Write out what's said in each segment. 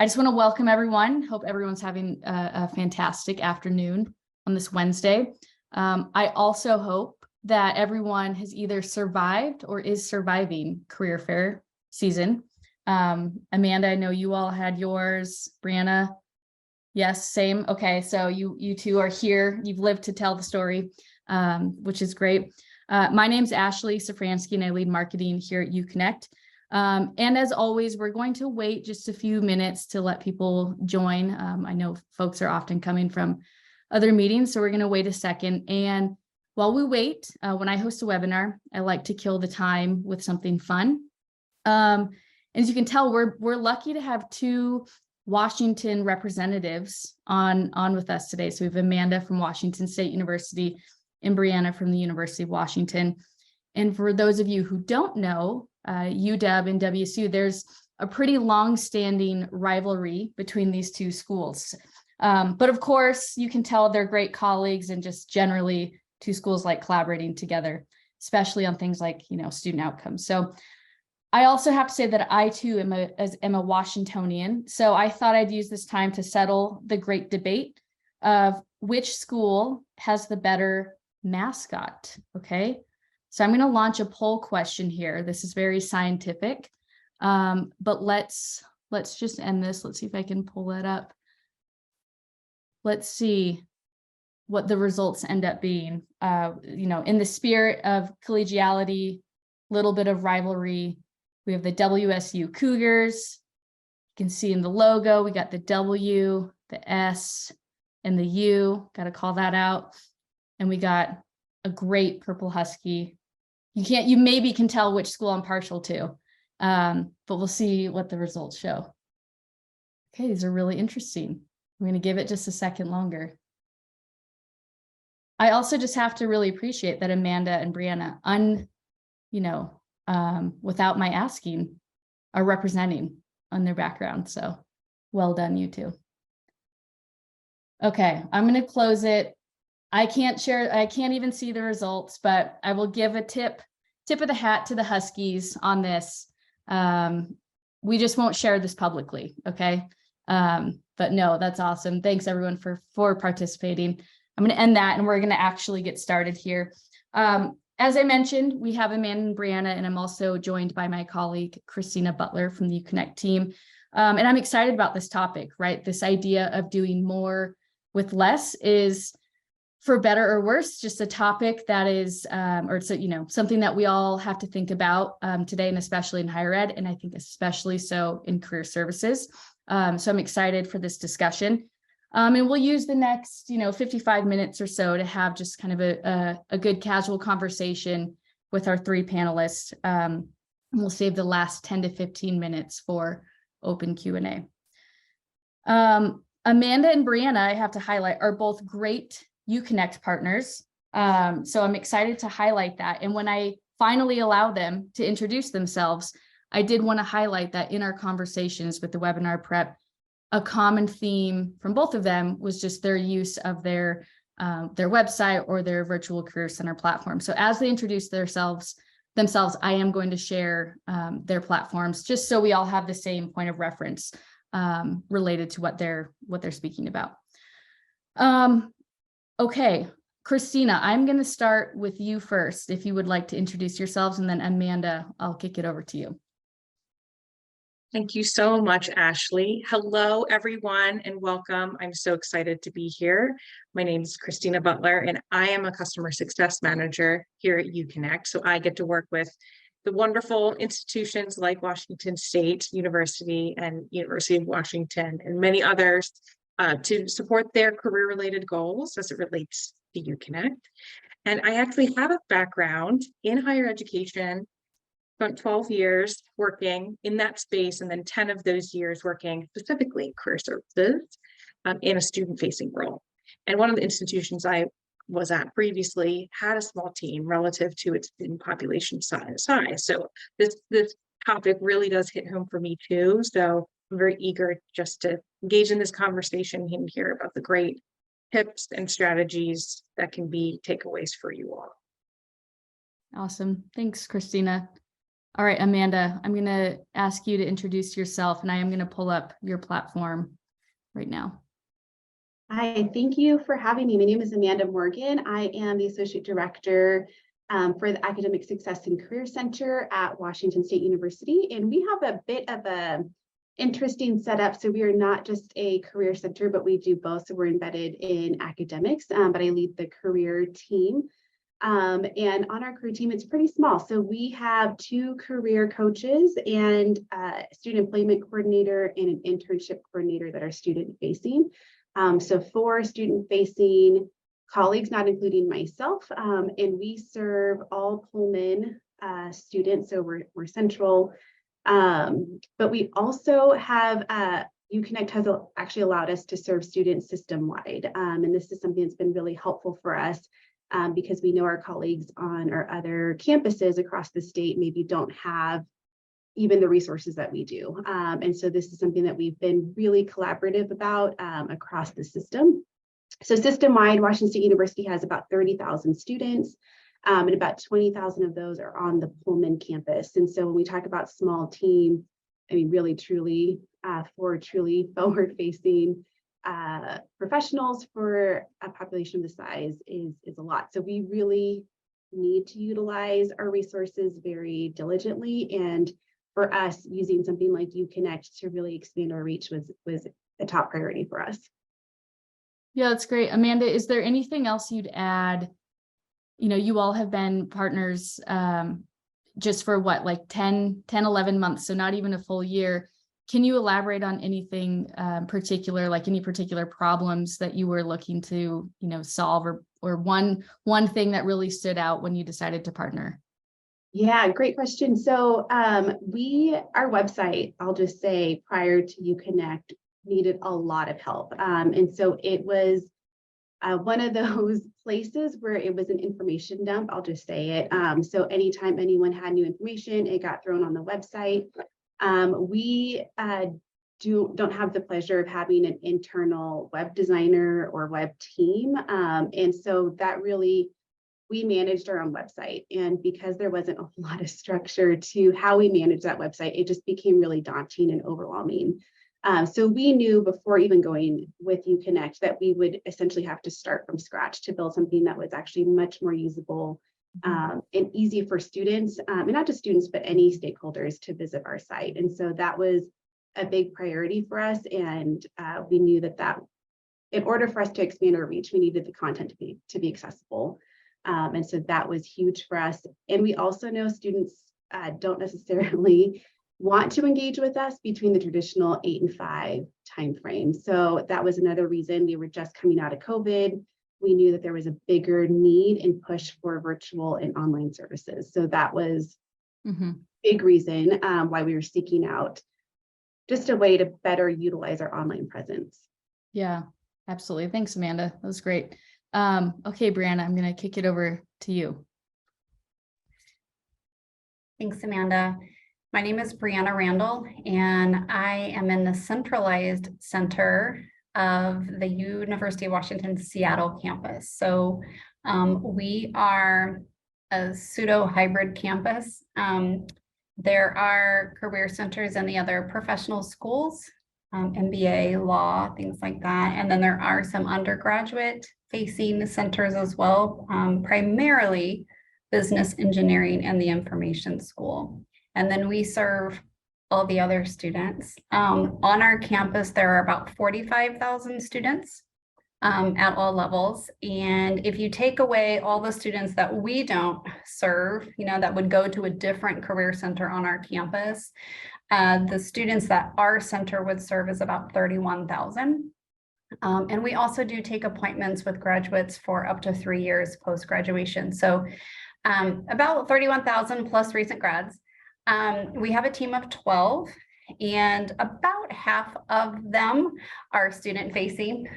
I just want to welcome everyone. Hope everyone's having a fantastic afternoon on this Wednesday. I also hope that everyone has either survived or is surviving career fair season. Amanda, I know you all had yours. Briana, yes, same. Okay, so you two are here. You've lived to tell the story, which is great. My name's Ashley Safransky, and I lead marketing here at uConnect. And as always, we're going to wait just a few minutes to let people join. I know folks are often coming from other meetings, so we're going to wait a second. And while we wait, when I host a webinar, I like to kill the time with something fun. As you can tell, we're lucky to have two Washington representatives on with us today. So we have Amanda from Washington State University and Briana from the University of Washington. And for those of you who don't know, UW and WSU, there's a pretty long-standing rivalry between these two schools. But of course, you can tell they're great colleagues, and just generally two schools like collaborating together, especially on things like, student outcomes. So I also have to say that I too am a Washingtonian. So I thought I'd use this time to settle the great debate of which school has the better mascot. Okay. So I'm going to launch a poll question here. This is very scientific, but let's just end this. Let's see if I can pull that up. Let's see what the results end up being. In the spirit of collegiality, little bit of rivalry. We have the WSU Cougars. You can see in the logo, we got the W, the S, and the U. Got to call that out. And we got a great purple husky. You maybe can tell which school I'm partial to, but we'll see what the results show. Okay, these are really interesting. I'm going to give it just a second longer. I also just have to really appreciate that Amanda and Briana, without my asking, are representing on their background. So well done, you two. Okay, I'm going to close it. I can't even see the results, but I will give a tip of the hat to the Huskies on this. We just won't share this publicly, okay? But no, that's awesome. Thanks everyone for participating. I'm going to end that, and we're going to actually get started here. As I mentioned, we have Amanda and Briana, and I'm also joined by my colleague, Christina Butler from the uConnect team. And I'm excited about this topic, right? This idea of doing more with less is, for better or worse, just a topic that is, something that we all have to think about today, and especially in higher ed, and I think especially so in career services. So I'm excited for this discussion. And we'll use the next, 55 minutes or so to have just kind of a good casual conversation with our three panelists. And we'll save the last 10 to 15 minutes for open Q&A. Amanda and Briana, I have to highlight, are both great uConnect partners. So I'm excited to highlight that. And when I finally allow them to introduce themselves, I did want to highlight that in our conversations with the webinar prep, a common theme from both of them was just their use of their website or their virtual career center platform. So as they introduce themselves, I am going to share their platforms, just so we all have the same point of reference related to what they're speaking about. Okay, Christina, I'm going to start with you first, if you would like to introduce yourselves, and then Amanda, I'll kick it over to you. Thank you so much, Ashley. Hello, everyone, and welcome. I'm so excited to be here. My name is Christina Butler, and I am a customer success manager here at uConnect. So I get to work with the wonderful institutions like Washington State University and University of Washington and many others to support their career-related goals as it relates to uConnect. And I actually have a background in higher education. Spent 12 years working in that space, and then 10 of those years working specifically in career services in a student-facing role. And one of the institutions I was at previously had a small team relative to its student population size. So this topic really does hit home for me too. So I'm very eager just to engage in this conversation and hear about the great tips and strategies that can be takeaways for you all. Awesome. Thanks, Christina. All right, Amanda, I'm going to ask you to introduce yourself, and I am going to pull up your platform right now. Hi, thank you for having me. My name is Amanda Morgan. I am the Associate Director for the Academic Success and Career Center at Washington State University. And we have a bit of a interesting setup. So we are not just a career center, but we do both. So we're embedded in academics, but I lead the career team. And on our career team, it's pretty small. So we have 2 career coaches and a student employment coordinator and an internship coordinator that are student facing. So 4 student facing colleagues, not including myself, and we serve all Pullman students. So we're central, but we also have uConnect has actually allowed us to serve students system-wide. And this is something that's been really helpful for us. Because we know our colleagues on our other campuses across the state maybe don't have even the resources that we do. And so this is something that we've been really collaborative about across the system. So system-wide, Washington State University has about 30,000 students, and about 20,000 of those are on the Pullman campus. And so when we talk about small team, I mean, really, truly, for truly forward-facing professionals for a population of the size is a lot. So we really need to utilize our resources very diligently. And for us, using something like uConnect to really expand our reach was a top priority for us. Yeah, that's great. Amanda, is there anything else you'd add? You know, you all have been partners just for what, like 10, 11 months, so not even a full year. Can you elaborate on anything particular, like any particular problems that you were looking to, solve, or one thing that really stood out when you decided to partner? Yeah, great question. So our website, I'll just say, prior to uConnect, needed a lot of help. And so it was one of those places where it was an information dump, I'll just say it. So anytime anyone had new information, it got thrown on the website. We don't have the pleasure of having an internal web designer or web team. And so that really, we managed our own website. And because there wasn't a lot of structure to how we manage that website, it just became really daunting and overwhelming. So we knew before even going with uConnect that we would essentially have to start from scratch to build something that was actually much more usable and easy for students, and not just students, but any stakeholders to visit our site. And so that was a big priority for us. And we knew that in order for us to expand our reach, we needed the content to be accessible. And so that was huge for us. And we also know students don't necessarily want to engage with us between the traditional 8 and 5 timeframe. So that was another reason. We were just coming out of COVID. We knew that there was a bigger need and push for virtual and online services. So that was a big reason why we were seeking out just a way to better utilize our online presence. Yeah, absolutely. Thanks, Amanda. That was great. Okay, Briana, I'm going to kick it over to you. Thanks, Amanda. My name is Briana Randall, and I am in the centralized center of the University of Washington Seattle campus. So we are a pseudo hybrid campus. There are career centers in the other professional schools, MBA, law, things like that. And then there are some undergraduate facing centers as well, primarily business engineering and the information school. And then we serve all the other students. On our campus, there are about 45,000 students at all levels. And if you take away all the students that we don't serve, that would go to a different career center on our campus, the students that our center would serve is about 31,000. And we also do take appointments with graduates for up to 3 years post-graduation. So about 31,000 plus recent grads. We have a team of 12, and about half of them are student facing,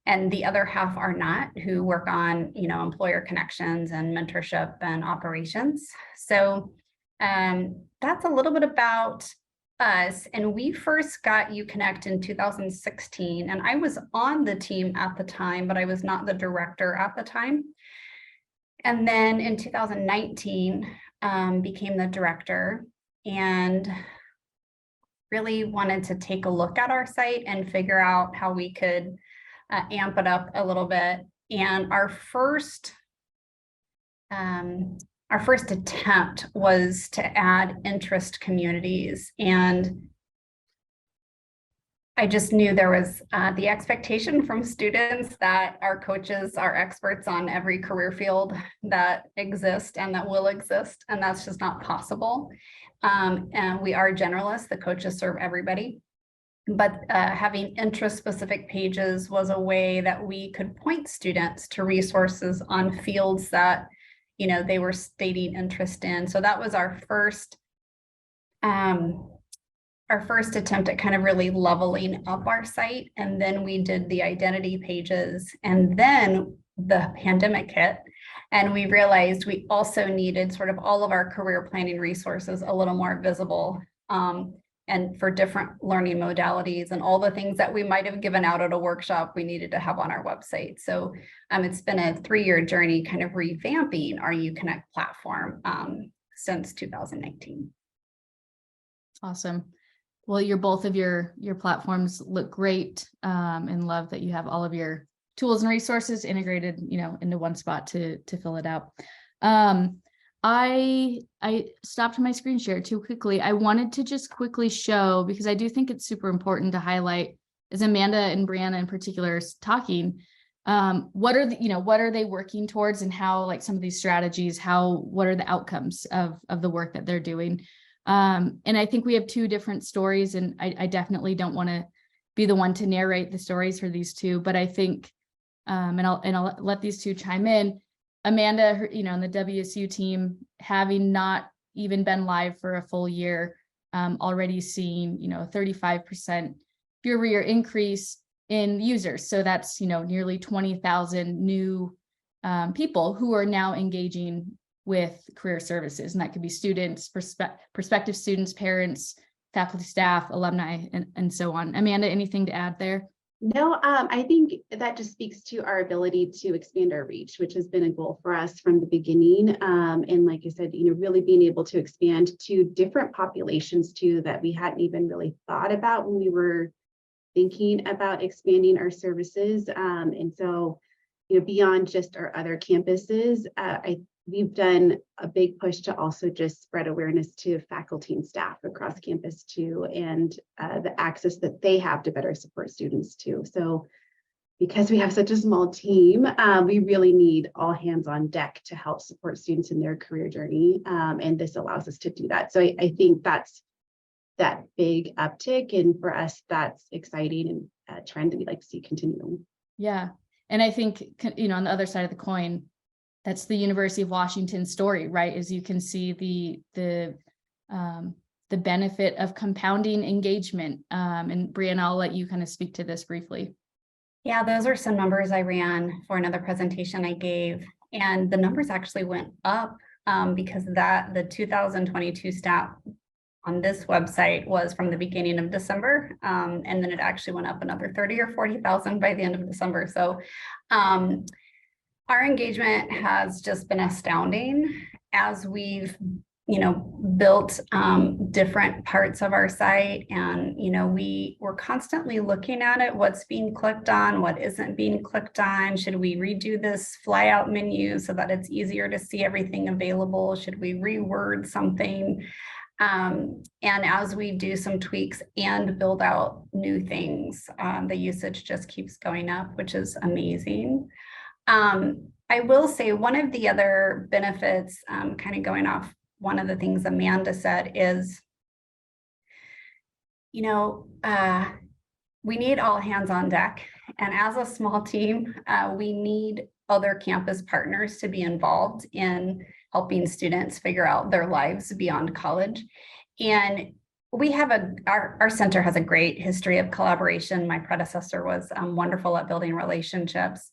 and the other half are not, who work on, employer connections and mentorship and operations. So that's a little bit about us. And we first got uConnect in 2016, and I was on the team at the time, but I was not the director at the time. And then in 2019, became the director and really wanted to take a look at our site and figure out how we could amp it up a little bit. And our first attempt was to add interest communities. And I just knew there was the expectation from students that our coaches are experts on every career field that exists and that will exist, and that's just not possible. And we are generalists, the coaches serve everybody. But having interest-specific pages was a way that we could point students to resources on fields that, you know, they were stating interest in. So that was our first attempt at kind of really leveling up our site. And then we did the identity pages, and then the pandemic hit. And we realized we also needed sort of all of our career planning resources a little more visible, and for different learning modalities and all the things that we might have given out at a workshop, we needed to have on our website. So it's been a 3-year journey kind of revamping our uConnect platform since 2019. Awesome. Well, both of your platforms look great, and love that you have all of your tools and resources integrated, you know, into one spot to fill it out. I stopped my screen share too quickly. I wanted to just quickly show, because I do think it's super important to highlight, as Amanda and Briana in particular is talking, what are they working towards, and how, like, some of these strategies, what are the outcomes of the work that they're doing. And I think we have 2 different stories, and I definitely don't want to be the one to narrate the stories for these 2, but I think, and I'll let these 2 chime in. Amanda, you know, and the WSU team, having not even been live for a full year, already seeing, you know, a 35% year-over-year increase in users. So that's, you know, nearly 20,000 new people who are now engaging with career services. And that could be students, prospective students, parents, faculty, staff, alumni, and so on. Amanda, anything to add there? No, I think that just speaks to our ability to expand our reach, which has been a goal for us from the beginning. And like I said, you know, really being able to expand to different populations too, that we hadn't even really thought about when we were thinking about expanding our services. And so, you know, beyond just our other campuses, we've done a big push to also just spread awareness to faculty and staff across campus too, and the access that they have to better support students too. So because we have such a small team, we really need all hands on deck to help support students in their career journey. And this allows us to do that. So I think that's that big uptick. And for us, that's exciting and a trend that we'd like to see continue. Yeah. And I think, you know, on the other side of the coin, that's the University of Washington story, right? As you can see the benefit of compounding engagement. And Briana, I'll let you kind of speak to this briefly. Yeah, those are some numbers I ran for another presentation I gave, and the numbers actually went up because the 2022 stat on this website was from the beginning of December, and then it actually went up another 30 or 40,000 by the end of December. So our engagement has just been astounding as we've, you know, built different parts of our site. And, you know, we're constantly looking at it, what's being clicked on, what isn't being clicked on. Should we redo this flyout menu so that it's easier to see everything available? Should we reword something? And as we do some tweaks and build out new things, the usage just keeps going up, which is amazing. I will say one of the other benefits, kind of going off one of the things Amanda said, is, you know, we need all hands on deck. And as a small team, we need other campus partners to be involved in helping students figure out their lives beyond college. And we have our center has a great history of collaboration. My predecessor was wonderful at building relationships.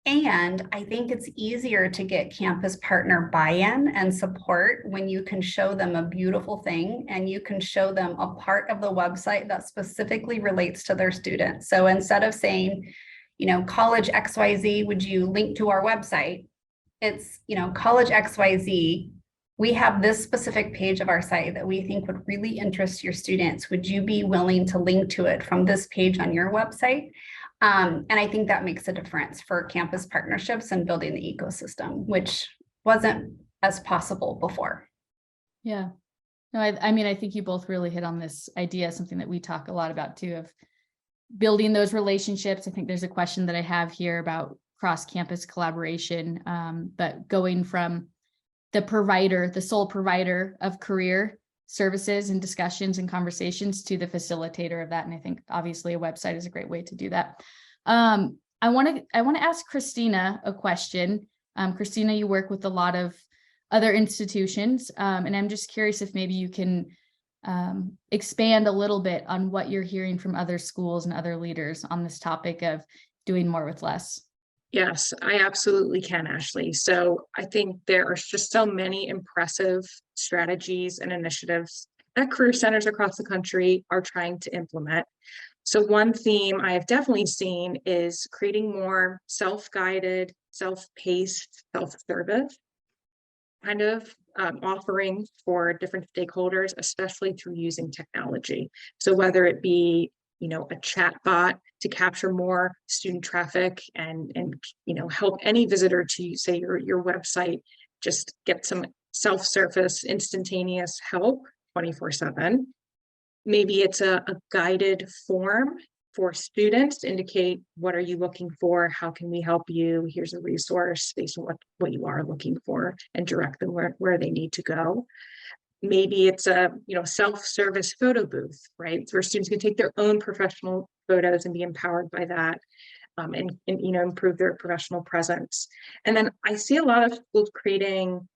And I think it's easier to get campus partner buy-in and support when you can show them a beautiful thing and you can show them a part of the website that specifically relates to their students. So instead of saying, you know, college XYZ, would you link to our website? It's, you know, college XYZ, we have this specific page of our site that we think would really interest your students. Would you be willing to link to it from this page on your website? And I think that makes a difference for campus partnerships and building the ecosystem, which wasn't as possible before. Yeah. No, I mean, I think you both really hit on this idea, something that we talk a lot about too, of building those relationships. I think there's a question that I have here about cross-campus collaboration, but going from the sole provider of career services and discussions and conversations to the facilitator of that. And I think obviously a website is a great way to do that. I want to ask Christina a question. Christina, you work with a lot of other institutions, and I'm just curious if maybe you can expand a little bit on what you're hearing from other schools and other leaders on this topic of doing more with less. Yes, I absolutely can, Ashley. So I think there are just so many impressive strategies and initiatives that career centers across the country are trying to implement. So one theme I have definitely seen is creating more self-guided, self-paced, self-service kind of offerings for different stakeholders, especially through using technology. So whether it be a chat bot to capture more student traffic and help any visitor to say your website just get some self-service instantaneous help 24/7. Maybe it's a guided form for students to indicate what are you looking for, how can we help you, here's a resource based on what you are looking for, and direct them where they need to go. Maybe it's a self-service photo booth, right, where students can take their own professional photos and be empowered by that, and improve their professional presence. And then I see a lot of schools creating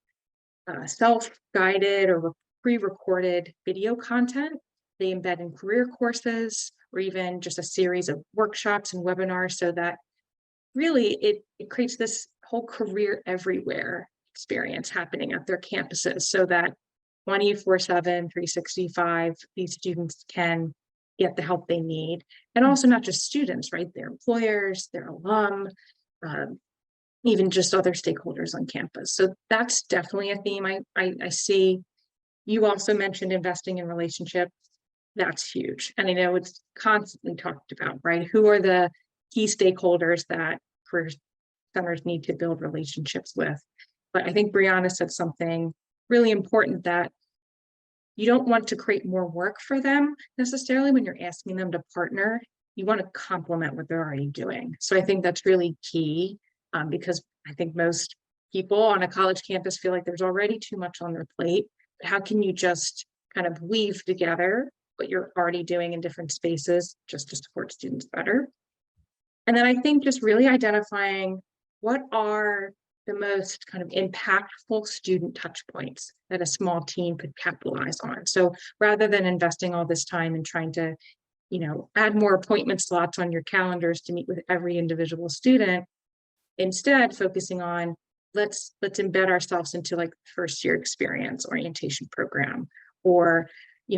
self-guided or pre-recorded video content. They embed in career courses or even just a series of workshops and webinars, so that really it creates this whole career everywhere experience happening at their campuses, so that 24/7, 365, these students can get the help they need. And also not just students, right? Their employers, their alum, even just other stakeholders on campus. So that's definitely a theme I see. You also mentioned investing in relationships. That's huge. And I know it's constantly talked about, right? Who are the key stakeholders that career centers need to build relationships with? But I think Briana said something really important, that you don't want to create more work for them necessarily when you're asking them to partner. You want to complement what they're already doing. So I think that's really key, because I think most people on a college campus feel like there's already too much on their plate. But how can you just kind of weave together what you're already doing in different spaces just to support students better? And then I think just really identifying what are the most kind of impactful student touch points that a small team could capitalize on. So rather than investing all this time and trying to, add more appointment slots on your calendars to meet with every individual student, instead focusing on let's embed ourselves into like first year experience orientation program, or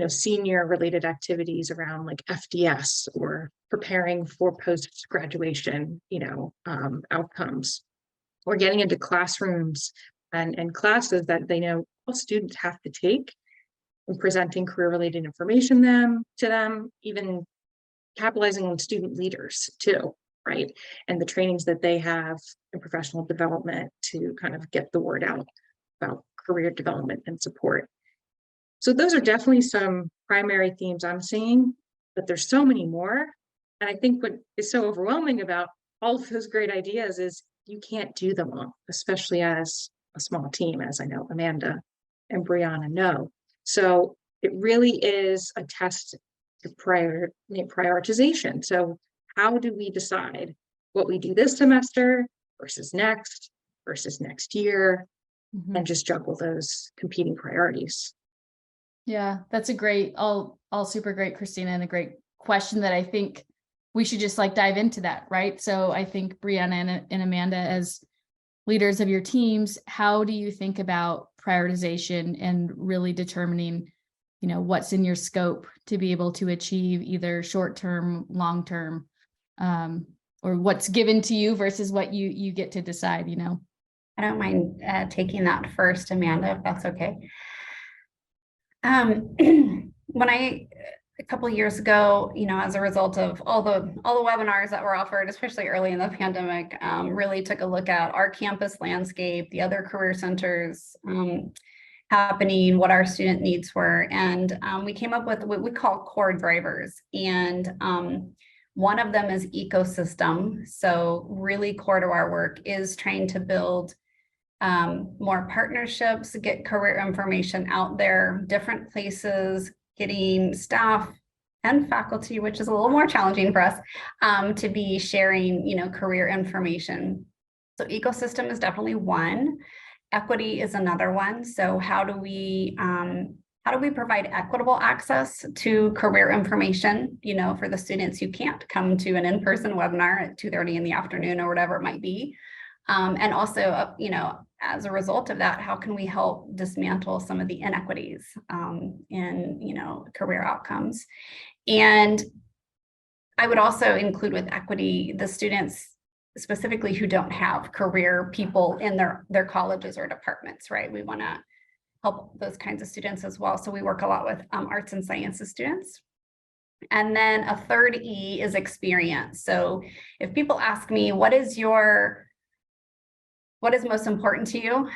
senior related activities around like FDS or preparing for post-graduation outcomes, or getting into classrooms and classes that they know all students have to take, and presenting career related information to them, even capitalizing on student leaders too, right? And the trainings that they have in professional development to kind of get the word out about career development and support. So those are definitely some primary themes I'm seeing, but there's so many more. And I think what is so overwhelming about all of those great ideas is you can't do them all, especially as a small team, as I know Amanda and Briana know. So it really is a test to prioritization. So how do we decide what we do this semester versus next year, and just juggle those competing priorities? Yeah, that's a great, all super great, Christina, and a great question that I think we should just like dive into that, right? So I think Briana and Amanda, as leaders of your teams, how do you think about prioritization and really determining, what's in your scope to be able to achieve either short-term, long-term, or what's given to you versus what you get to decide, I don't mind taking that first, Amanda, if that's okay. A couple of years ago, as a result of all the webinars that were offered, especially early in the pandemic, really took a look at our campus landscape, the other career centers happening, what our student needs were, and we came up with what we call core drivers. And one of them is ecosystem. So really core to our work is trying to build more partnerships, get career information out there, different places, getting staff and faculty, which is a little more challenging for us, to be sharing, career information. So ecosystem is definitely one. Equity is another one. So how do we provide equitable access to career information, for the students who can't come to an in-person webinar at 2:30 in the afternoon or whatever it might be. And also, as a result of that, how can we help dismantle some of the inequities in, career outcomes? And I would also include with equity the students specifically who don't have career people in their colleges or departments, right? We want to help those kinds of students as well. So we work a lot with arts and sciences students. And then a third E is experience. So if people ask me, what is most important to you?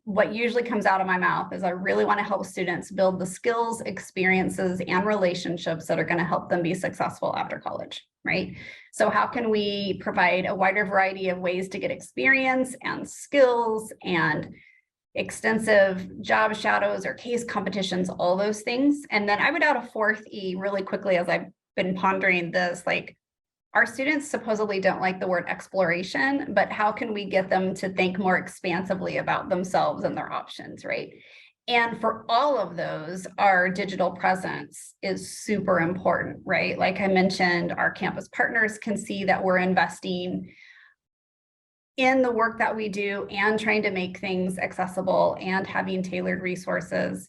What usually comes out of my mouth is I really want to help students build the skills, experiences, and relationships that are going to help them be successful after college, right? So how can we provide a wider variety of ways to get experience and skills and extensive job shadows or case competitions, all those things. And then I would add a fourth E really quickly as I've been pondering this, like, our students supposedly don't like the word exploration, but how can we get them to think more expansively about themselves and their options, right? And for all of those, our digital presence is super important, right? Like I mentioned, our campus partners can see that we're investing in the work that we do and trying to make things accessible and having tailored resources.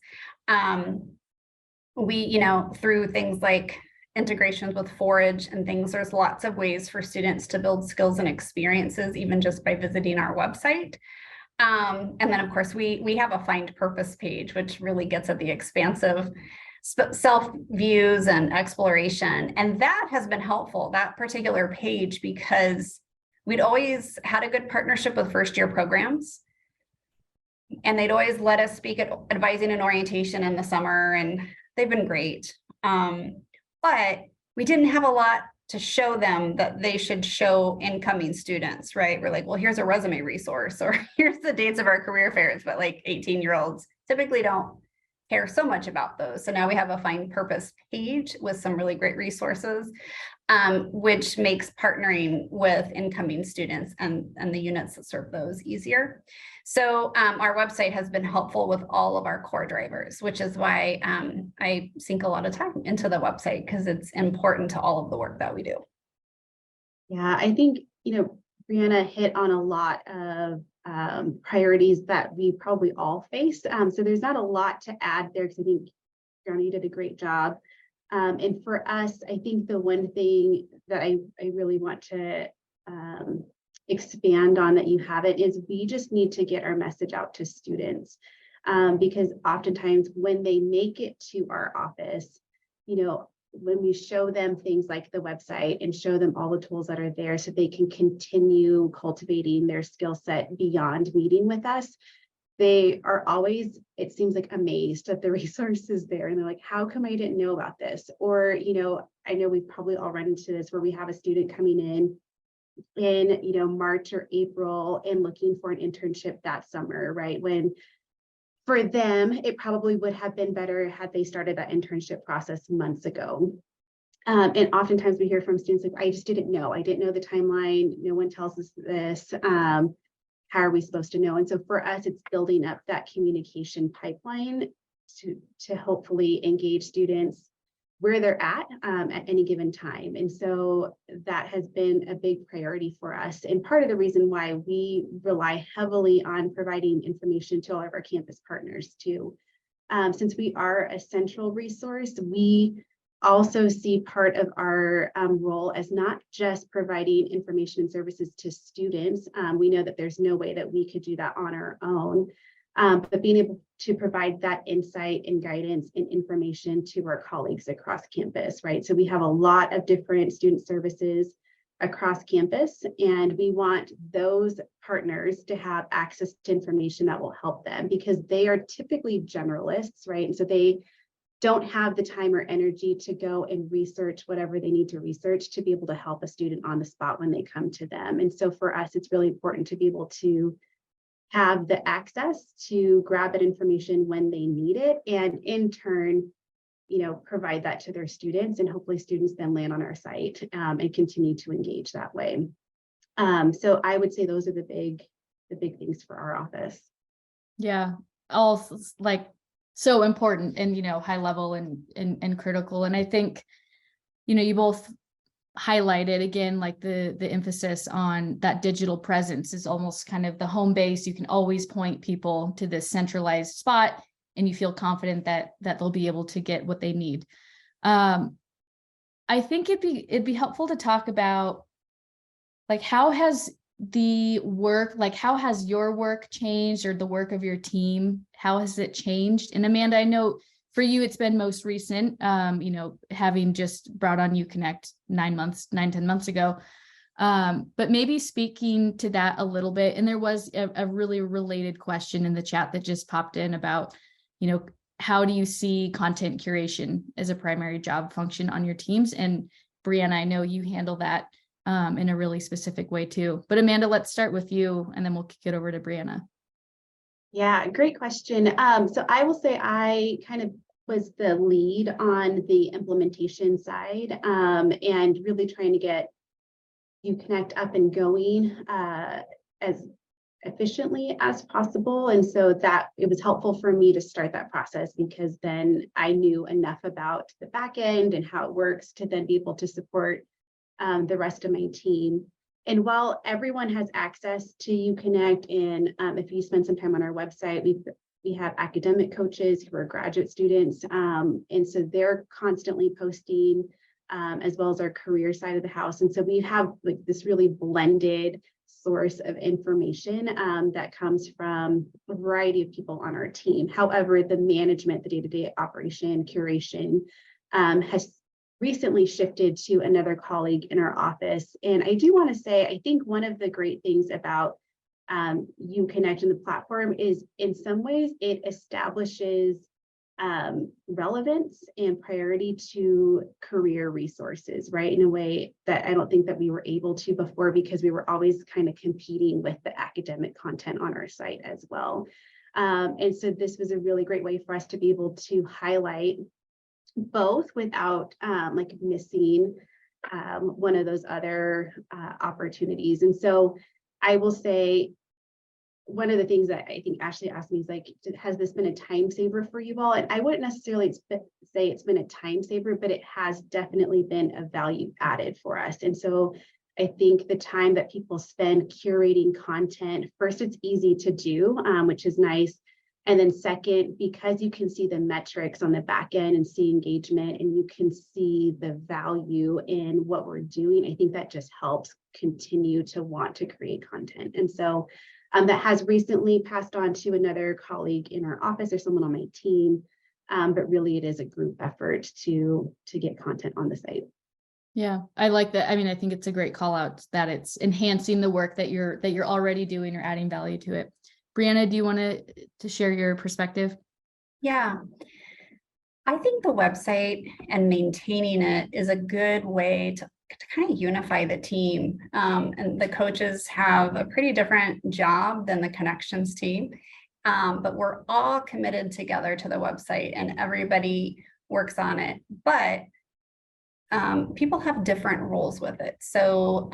We, through things like integrations with Forage and things, there's lots of ways for students to build skills and experiences, even just by visiting our website. And then of course, we have a Find Purpose page, which really gets at the expansive self views and exploration. And that has been helpful, that particular page, because we'd always had a good partnership with first year programs. And they'd always let us speak at advising and orientation in the summer, and they've been great. But we didn't have a lot to show them that they should show incoming students, right? We're like, well, here's a resume resource, or here's the dates of our career fairs, but like 18-year-olds typically don't care so much about those. So now we have a Find Purpose page with some really great resources, which makes partnering with incoming students and the units that serve those easier. So our website has been helpful with all of our core drivers, which is why I sink a lot of time into the website, because it's important to all of the work that we do. Yeah, I think, Briana hit on a lot of priorities that we probably all face. So there's not a lot to add there, because I think Briana, you did a great job. And for us, I think the one thing that I really want to expand on that you haven't is we just need to get our message out to students, because oftentimes when they make it to our office, when we show them things like the website and show them all the tools that are there so they can continue cultivating their skill set beyond meeting with us, they are always, it seems like, amazed at the resources there. And they're like, how come I didn't know about this? Or, I know we've probably all run into this where we have a student coming in March or April and looking for an internship that summer, right? When for them, it probably would have been better had they started that internship process months ago. And oftentimes we hear from students like, I just didn't know. I didn't know the timeline. No one tells us this. How are we supposed to know? And so for us, it's building up that communication pipeline to hopefully engage students where they're at any given time. And so that has been a big priority for us. And part of the reason why we rely heavily on providing information to all of our campus partners too. Since we are a central resource, we also see part of our role as not just providing information and services to students. We know that there's no way that we could do that on our own, but being able to provide that insight and guidance and information to our colleagues across campus, right? So we have a lot of different student services across campus, and we want those partners to have access to information that will help them, because they are typically generalists, right? And so they don't have the time or energy to go and research whatever they need to research to be able to help a student on the spot when they come to them. And so for us, it's really important to be able to have the access to grab that information when they need it, and in turn, provide that to their students, and hopefully students then land on our site and continue to engage that way. So I would say those are the big things for our office. Yeah, all like so important and high level and critical. And I think you both highlighted again, like the emphasis on that digital presence is almost kind of the home base. You can always point people to this centralized spot, and you feel confident that they'll be able to get what they need. I think it'd be helpful to talk about, like, how has your work changed, or the work of your team? How has it changed? And Amanda, I know for you, it's been most recent, having just brought on uConnect 10 months ago. But maybe speaking to that a little bit. And there was a really related question in the chat that just popped in about, how do you see content curation as a primary job function on your teams? And Briana, I know you handle that in a really specific way too. But Amanda, let's start with you, and then we'll kick it over to Briana. Yeah, great question. So I will say I kind of was the lead on the implementation side, and really trying to get uConnect up and going as efficiently as possible. And so that it was helpful for me to start that process, because then I knew enough about the back end and how it works to then be able to support the rest of my team. And while everyone has access to uConnect, and if you spend some time on our website, we have academic coaches who are graduate students, and so they're constantly posting, as well as our career side of the house. And so we have like this really blended source of information that comes from a variety of people on our team. However, the management, the day-to-day operation, curation has recently shifted to another colleague in our office. And I do want to say, I think one of the great things about uConnect and the platform is, in some ways, it establishes relevance and priority to career resources, right? In a way that I don't think that we were able to before, because we were always kind of competing with the academic content on our site as well. And so this was a really great way for us to be able to highlight both without like missing one of those other opportunities. And so I will say, one of the things that I think Ashley asked me is like, has this been a time saver for you all? And I wouldn't necessarily say it's been a time saver, but it has definitely been a value added for us. And so I think the time that people spend curating content, first, it's easy to do, which is nice. And then second, because you can see the metrics on the back end and see engagement, and you can see the value in what we're doing, I think that just helps continue to want to create content. And so that has recently passed on to another colleague in our office or someone on my team, but really it is a group effort to get content on the site. Yeah, I like that. I mean, I think it's a great call out that it's enhancing the work that you're already doing, or adding value to it. Briana, do you want to share your perspective? Yeah, I think the website and maintaining it is a good way to kind of unify the team. And the coaches have a pretty different job than the connections team, but we're all committed together to the website, and everybody works on it. But people have different roles with it. So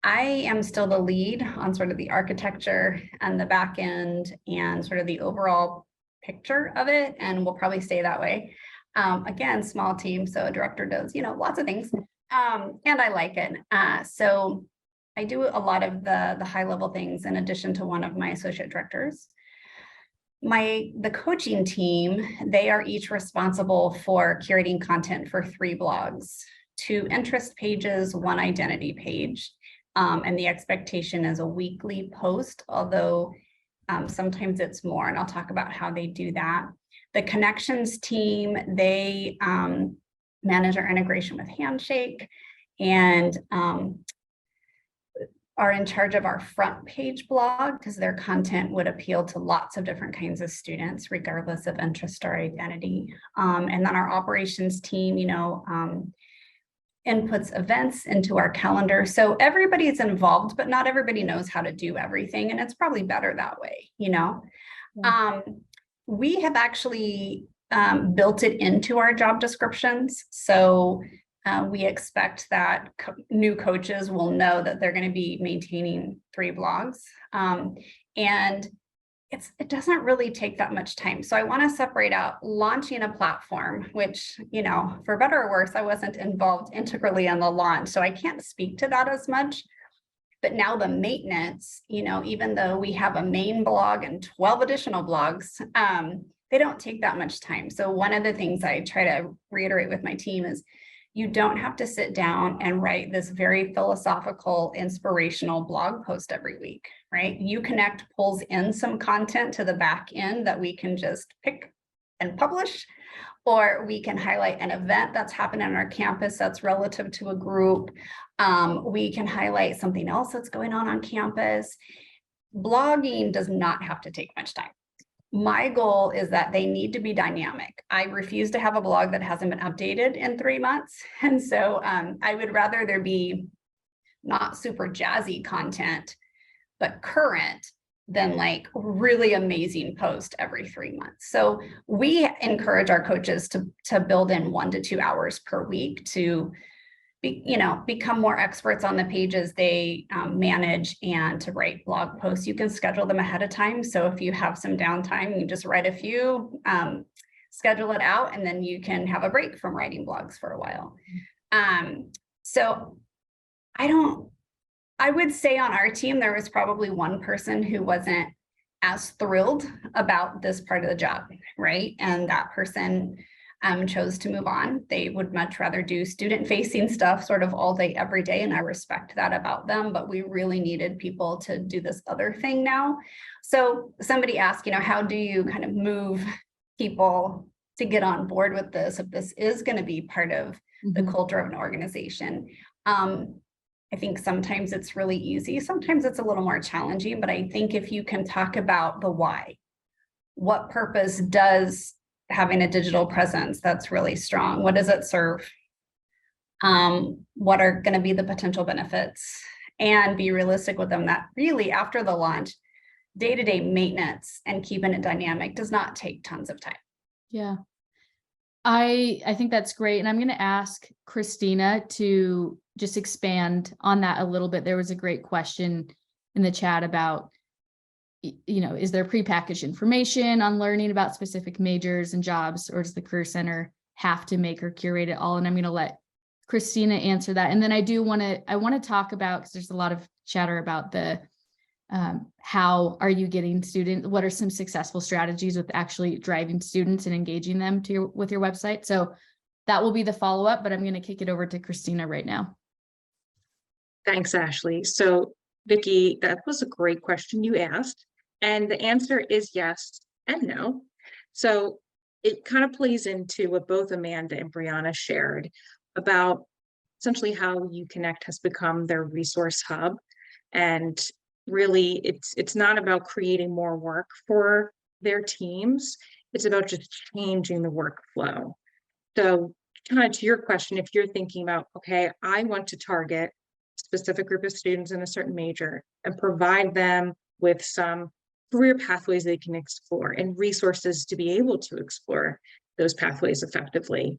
I am still the lead on sort of the architecture and the back end and sort of the overall picture of it, and we'll probably stay that way. Again, small team, so a director does, lots of things, and I like it. So I do a lot of the high level things in addition to one of my associate directors. The coaching team, they are each responsible for curating content for 3 blogs, 2 interest pages, 1 identity page. And the expectation is a weekly post, although sometimes it's more, and I'll talk about how they do that. The connections team, they manage our integration with Handshake and are in charge of our front page blog because their content would appeal to lots of different kinds of students, regardless of interest or identity. And then our operations team, inputs events into our calendar. So everybody is involved, but not everybody knows how to do everything. And it's probably better that way, Yeah. We have actually built it into our job descriptions. So we expect that new coaches will know that they're going to be maintaining 3 blogs. And it doesn't really take that much time. So I want to separate out launching a platform, which, for better or worse, I wasn't involved integrally in the launch. So I can't speak to that as much. But now the maintenance, even though we have a main blog and 12 additional blogs, they don't take that much time. So one of the things I try to reiterate with my team is you don't have to sit down and write this very philosophical, inspirational blog post every week, right? uConnect pulls in some content to the back end that we can just pick and publish, or we can highlight an event that's happening on our campus that's relative to a group. We can highlight something else that's going on campus. Blogging does not have to take much time. My goal is that they need to be dynamic. I refuse to have a blog that hasn't been updated in 3 months. And so I would rather there be not super jazzy content, but current than like really amazing post every 3 months. So we encourage our coaches to build in 1 to 2 hours per week to become more experts on the pages they manage and to write blog posts. You can schedule them ahead of time. So if you have some downtime, you just write a few, schedule it out, and then you can have a break from writing blogs for a while. So I would say on our team, there was probably one person who wasn't as thrilled about this part of the job, right? And that person chose to move on. They would much rather do student-facing stuff sort of all day, every day, and I respect that about them, but we really needed people to do this other thing now. So somebody asked, how do you kind of move people to get on board with this if this is going to be part of the culture of an organization? I think sometimes it's really easy, sometimes it's a little more challenging, but I think if you can talk about the why, what purpose does having a digital presence that's really strong, what does it serve? What are going to be the potential benefits? And be realistic with them that really after the launch, day-to-day maintenance and keeping it dynamic does not take tons of time. Yeah. I think that's great. And I'm going to ask Christina to just expand on that a little bit. There was a great question in the chat about, is there prepackaged information on learning about specific majors and jobs, or does the Career Center have to make or curate it all? And I'm going to let Christina answer that. And then I want to talk about, because there's a lot of chatter about the how are you getting students? What are some successful strategies with actually driving students and engaging them with your website? So that will be the follow-up, but I'm going to kick it over to Christina right now. Thanks, Ashley. So Vicki, that was a great question you asked. And the answer is yes and no. So it kind of plays into what both Amanda and Briana shared about essentially how uConnect has become their resource hub. And really, it's not about creating more work for their teams. It's about just changing the workflow. So kind of to your question, if you're thinking about, okay, I want to target a specific group of students in a certain major and provide them with some career pathways they can explore and resources to be able to explore those pathways effectively.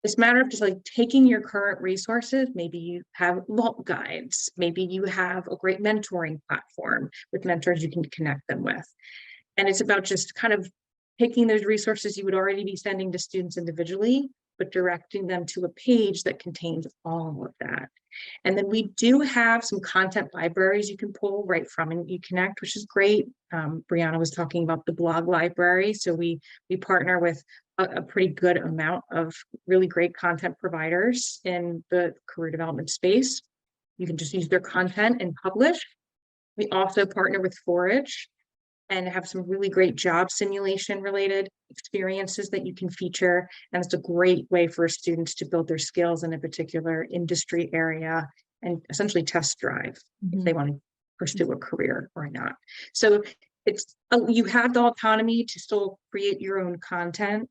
It's a matter of just like taking your current resources. Maybe you have vault guides, maybe you have a great mentoring platform with mentors you can connect them with. And it's about just kind of taking those resources you would already be sending to students individually, but directing them to a page that contains all of that. And then we do have some content libraries you can pull right from uConnect, which is great. Briana was talking about the blog library. So we partner with a pretty good amount of really great content providers in the career development space. You can just use their content and publish. We also partner with Forage and have some really great job simulation related experiences that you can feature. And it's a great way for students to build their skills in a particular industry area and essentially test drive if they want to pursue a career or not. So it's you have the autonomy to still create your own content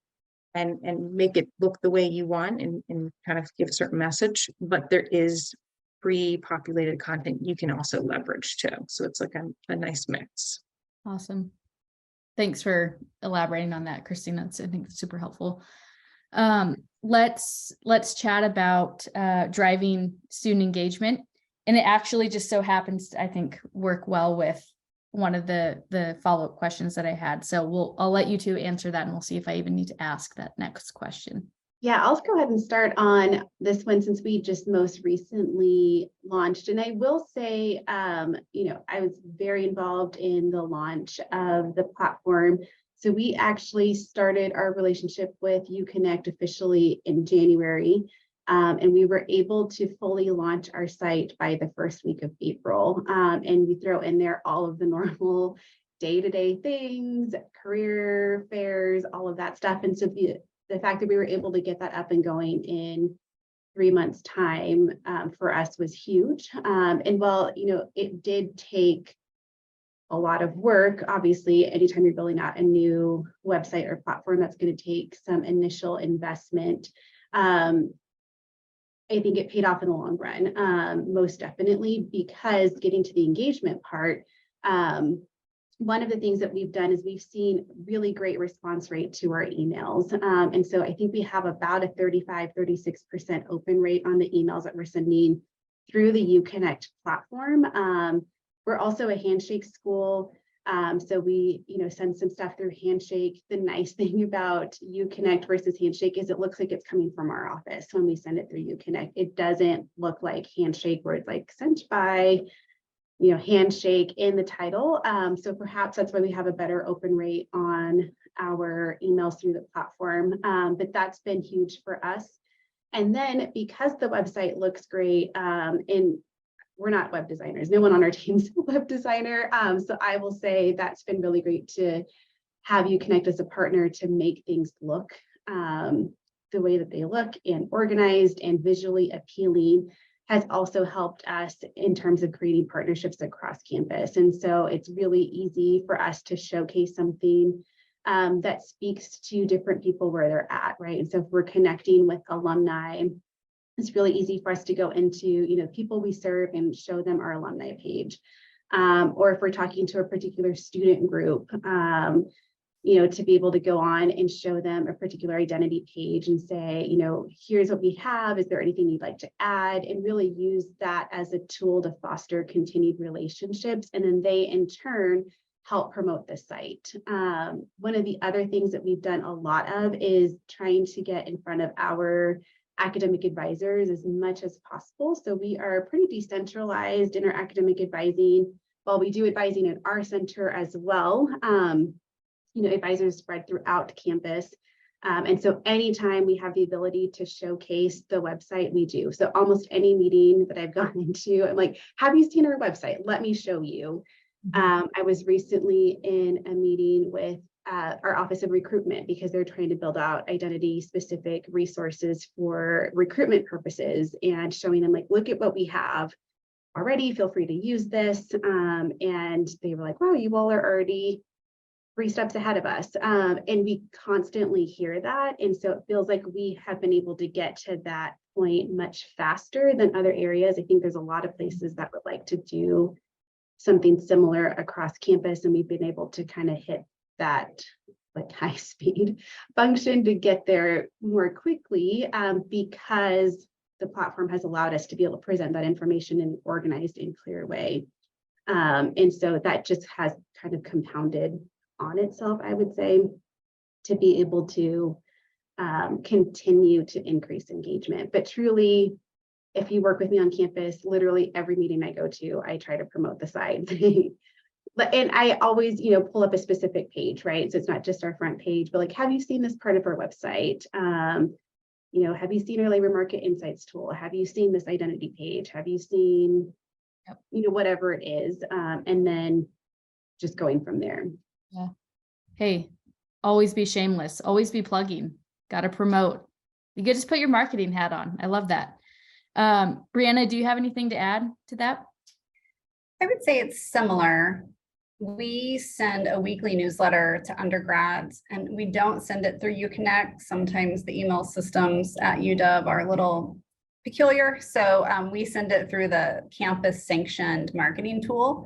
and make it look the way you want and kind of give a certain message, but there is pre-populated content you can also leverage too. So it's like a nice mix. Awesome. Thanks for elaborating on that, Christina. I think it's super helpful. Let's chat about driving student engagement. And it actually just so happens to, I think, work well with one of the follow-up questions that I had. So I'll let you two answer that and we'll see if I even need to ask that next question. Yeah, I'll go ahead and start on this one since we just most recently launched. And I will say, I was very involved in the launch of the platform. So we actually started our relationship with uConnect officially in January. And we were able to fully launch our site by the first week of April. And we throw in there all of the normal day-to-day things, career fairs, all of that stuff. And so the fact that we were able to get that up and going in 3 months' time for us was huge. And while, it did take a lot of work, obviously, anytime you're building out a new website or platform, that's going to take some initial investment. I think it paid off in the long run, most definitely, because getting to the engagement part, one of the things that we've done is we've seen really great response rate to our emails. And so I think we have about a 35-36% open rate on the emails that we're sending through the uConnect platform. We're also a handshake school. So we, send some stuff through Handshake. The nice thing about uConnect versus Handshake is it looks like it's coming from our office when we send it through uConnect. It doesn't look like Handshake where it's like sent by Handshake in the title. So perhaps that's why we have a better open rate on our emails through the platform. But that's been huge for us. And then because the website looks great, and we're not web designers, no one on our team's a web designer. So I will say that's been really great to have uConnect as a partner to make things look the way that they look and organized and visually appealing has also helped us in terms of creating partnerships across campus. And so it's really easy for us to showcase something that speaks to different people where they're at, right? And so if we're connecting with alumni, it's really easy for us to go into, people we serve and show them our alumni page. Or if we're talking to a particular student group, to be able to go on and show them a particular identity page and say, here's what we have. Is there anything you'd like to add? And really use that as a tool to foster continued relationships. And then they, in turn, help promote the site. One of the other things that we've done a lot of is trying to get in front of our academic advisors as much as possible. So we are pretty decentralized in our academic advising. While we do advising at our center as well, advisors spread throughout campus. And so anytime we have the ability to showcase the website, we do. So almost any meeting that I've gone into, I'm like, have you seen our website? Let me show you. I was recently in a meeting with our Office of Recruitment because they're trying to build out identity-specific resources for recruitment purposes and showing them like, look at what we have already, feel free to use this. And they were like, wow, you all are already 3 steps ahead of us. And we constantly hear that. And so it feels like we have been able to get to that point much faster than other areas. I think there's a lot of places that would like to do something similar across campus. And we've been able to kind of hit that like high speed function to get there more quickly because the platform has allowed us to be able to present that information in an organized and clear way. And so that just has kind of compounded on itself, I would say, to be able to continue to increase engagement. But truly, if you work with me on campus, literally every meeting I go to, I try to promote the sites. And I always, pull up a specific page, right? So it's not just our front page, but like, have you seen this part of our website? Have you seen our labor market insights tool? Have you seen this identity page? Have you seen, whatever it is? And then just going from there. Yeah. Hey, always be shameless. Always be plugging. Got to promote. You could just put your marketing hat on. I love that. Briana, do you have anything to add to that? I would say it's similar. We send a weekly newsletter to undergrads, and we don't send it through uConnect. Sometimes the email systems at UW are a little peculiar. So we send it through the campus sanctioned marketing tool.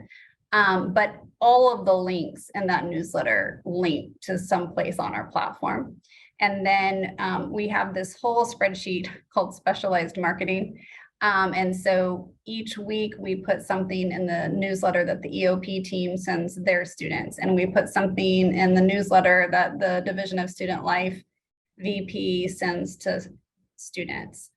But all of the links in that newsletter link to someplace on our platform. And then we have this whole spreadsheet called specialized marketing. And so each week we put something in the newsletter that the EOP team sends their students, and we put something in the newsletter that the Division of Student Life VP sends to students.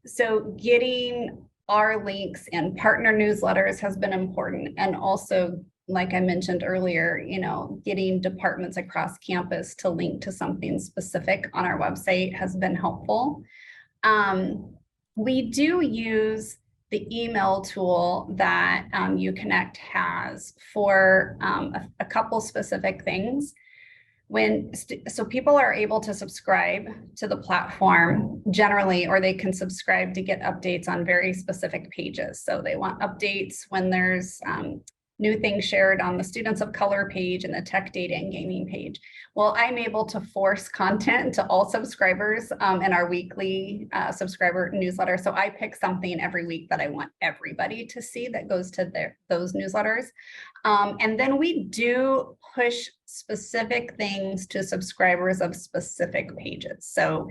So getting our links and partner newsletters has been important. And also, like I mentioned earlier, getting departments across campus to link to something specific on our website has been helpful. We do use the email tool that uConnect has for a couple specific things. So people are able to subscribe to the platform generally, or they can subscribe to get updates on very specific pages. So they want updates when there's new things shared on the Students of Color page and the Tech, Data, and Gaming page. Well, I'm able to force content to all subscribers in our weekly subscriber newsletter. So I pick something every week that I want everybody to see that goes to those newsletters. And then we do push specific things to subscribers of specific pages. So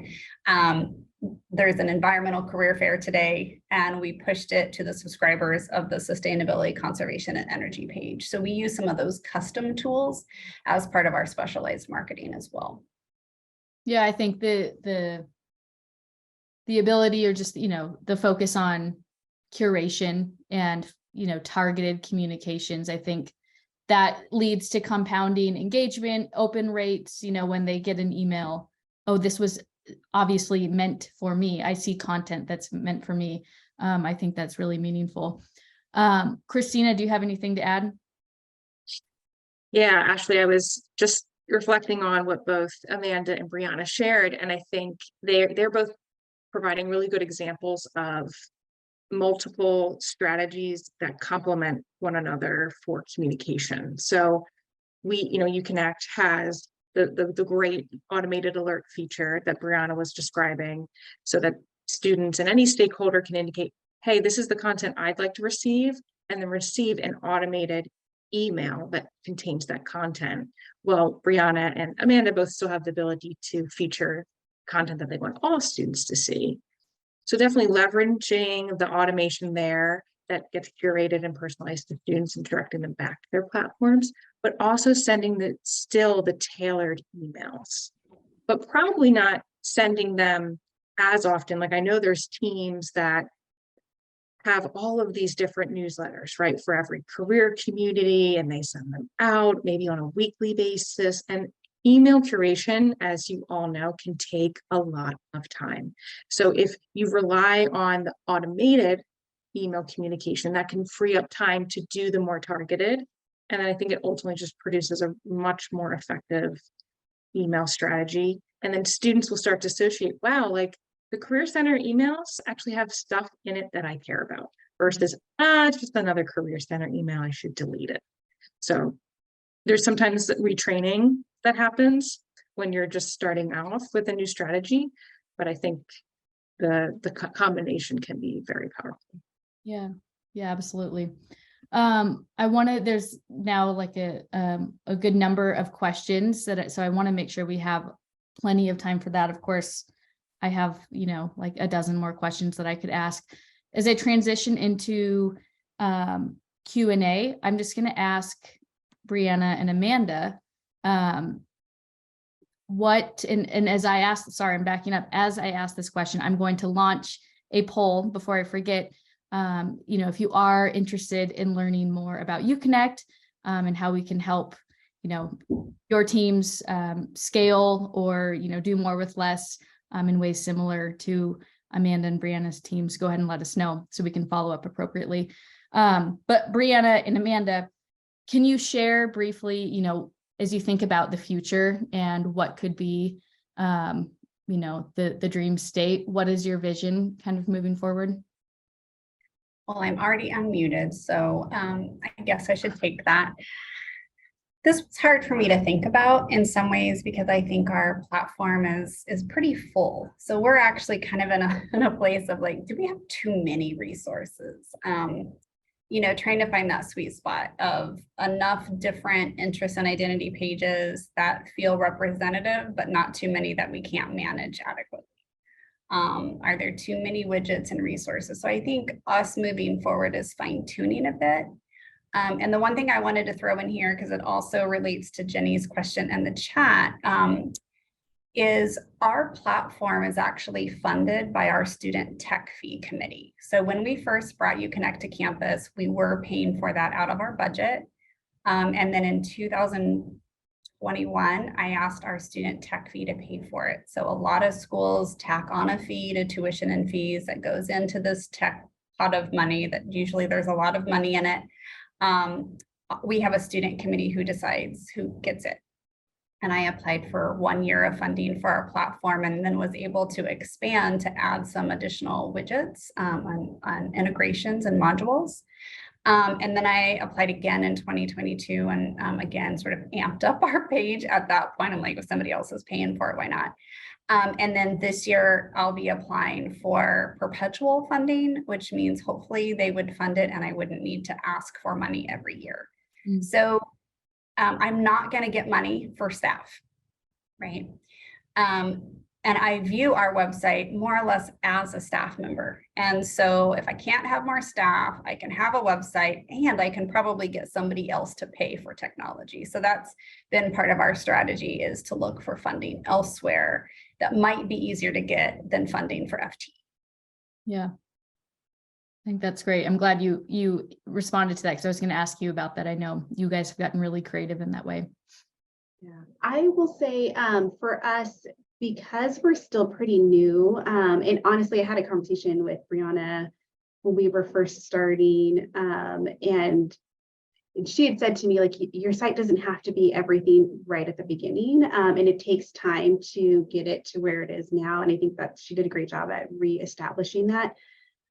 there's an environmental career fair today, and we pushed it to the subscribers of the Sustainability, Conservation, and Energy page. So we use some of those custom tools as part of our specialized marketing as well. Yeah, I think the ability, or just, the focus on curation and, targeted communications, I think that leads to compounding engagement, open rates, when they get an email, oh, this was obviously meant for me. I see content that's meant for me. I think that's really meaningful. Christina, do you have anything to add? Yeah, Ashley, I was just reflecting on what both Amanda and Briana shared, and I think they're both providing really good examples of multiple strategies that complement one another for communication. So uConnect has the great automated alert feature that Briana was describing, so that students and any stakeholder can indicate, hey, this is the content I'd like to receive, and then receive an automated email that contains that content. Well, Briana and Amanda both still have the ability to feature content that they want all students to see. So definitely leveraging the automation there that gets curated and personalized to students and directing them back to their platforms, but also sending the tailored emails, but probably not sending them as often. Like, I know there's teams that have all of these different newsletters, right, for every career community, and they send them out maybe on a weekly basis. And email curation, as you all know, can take a lot of time. So if you rely on the automated email communication, that can free up time to do the more targeted. And then I think it ultimately just produces a much more effective email strategy. And then students will start to associate, wow, like the Career Center emails actually have stuff in it that I care about, versus, it's just another Career Center email, I should delete it. So there's sometimes retraining that happens when you're just starting off with a new strategy, but I think the combination can be very powerful. Yeah, absolutely. There's now like a good number of questions so I want to make sure we have plenty of time for that. Of course, I have, like a dozen more questions that I could ask. As I transition into Q&A, I'm just going to ask Briana and Amanda, and as I ask, sorry, I'm backing up. As I ask this question, I'm going to launch a poll before I forget. If you are interested in learning more about uConnect and how we can help, your teams scale or, do more with less in ways similar to Amanda and Briana's teams, go ahead and let us know so we can follow up appropriately. But Briana and Amanda, can you share briefly, as you think about the future and what could be, the dream state, what is your vision kind of moving forward? Well, I'm already unmuted, so I guess I should take that. This was hard for me to think about in some ways because I think our platform is pretty full. So we're actually kind of in a place of like, do we have too many resources? Trying to find that sweet spot of enough different interest and identity pages that feel representative, but not too many that we can't manage adequately. Are there too many widgets and resources? So I think us moving forward is fine tuning a bit. And the one thing I wanted to throw in here, because it also relates to Jenny's question in the chat, is our platform is actually funded by our student tech fee committee. So when we first brought uConnect to campus, we were paying for that out of our budget. And then in 2021, I asked our student tech fee to pay for it. So a lot of schools tack on a fee to tuition and fees that goes into this tech pot of money that usually there's a lot of money in it. We have a student committee who decides who gets it. And I applied for 1 year of funding for our platform and then was able to expand to add some additional widgets on integrations and modules. And then I applied again in 2022 and again, sort of amped up our page at that point. I'm like, if somebody else is paying for it, why not? And then this year I'll be applying for perpetual funding, which means hopefully they would fund it and I wouldn't need to ask for money every year. Mm-hmm. So I'm not going to get money for staff, right? And I view our website more or less as a staff member. And so if I can't have more staff, I can have a website and I can probably get somebody else to pay for technology. So that's been part of our strategy, is to look for funding elsewhere that might be easier to get than funding for FT. Yeah. I think that's great. I'm glad you responded to that because I was going to ask you about that. I know you guys have gotten really creative in that way. Yeah, I will say for us, because we're still pretty new, and honestly, I had a conversation with Briana when we were first starting, and she had said to me, like, your site doesn't have to be everything right at the beginning, and it takes time to get it to where it is now. And I think that she did a great job at reestablishing that.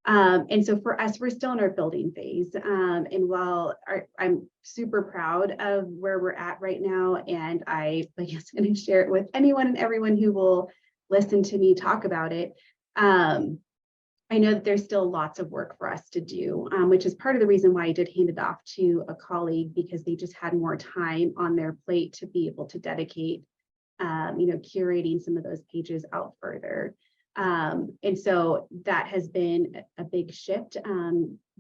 And so for us, we're still in our building phase. And while I'm super proud of where we're at right now, and I guess going to share it with anyone and everyone who will listen to me talk about it, I know that there's still lots of work for us to do, which is part of the reason why I did hand it off to a colleague, because they just had more time on their plate to be able to dedicate, curating some of those pages out further. And so that has been a big shift,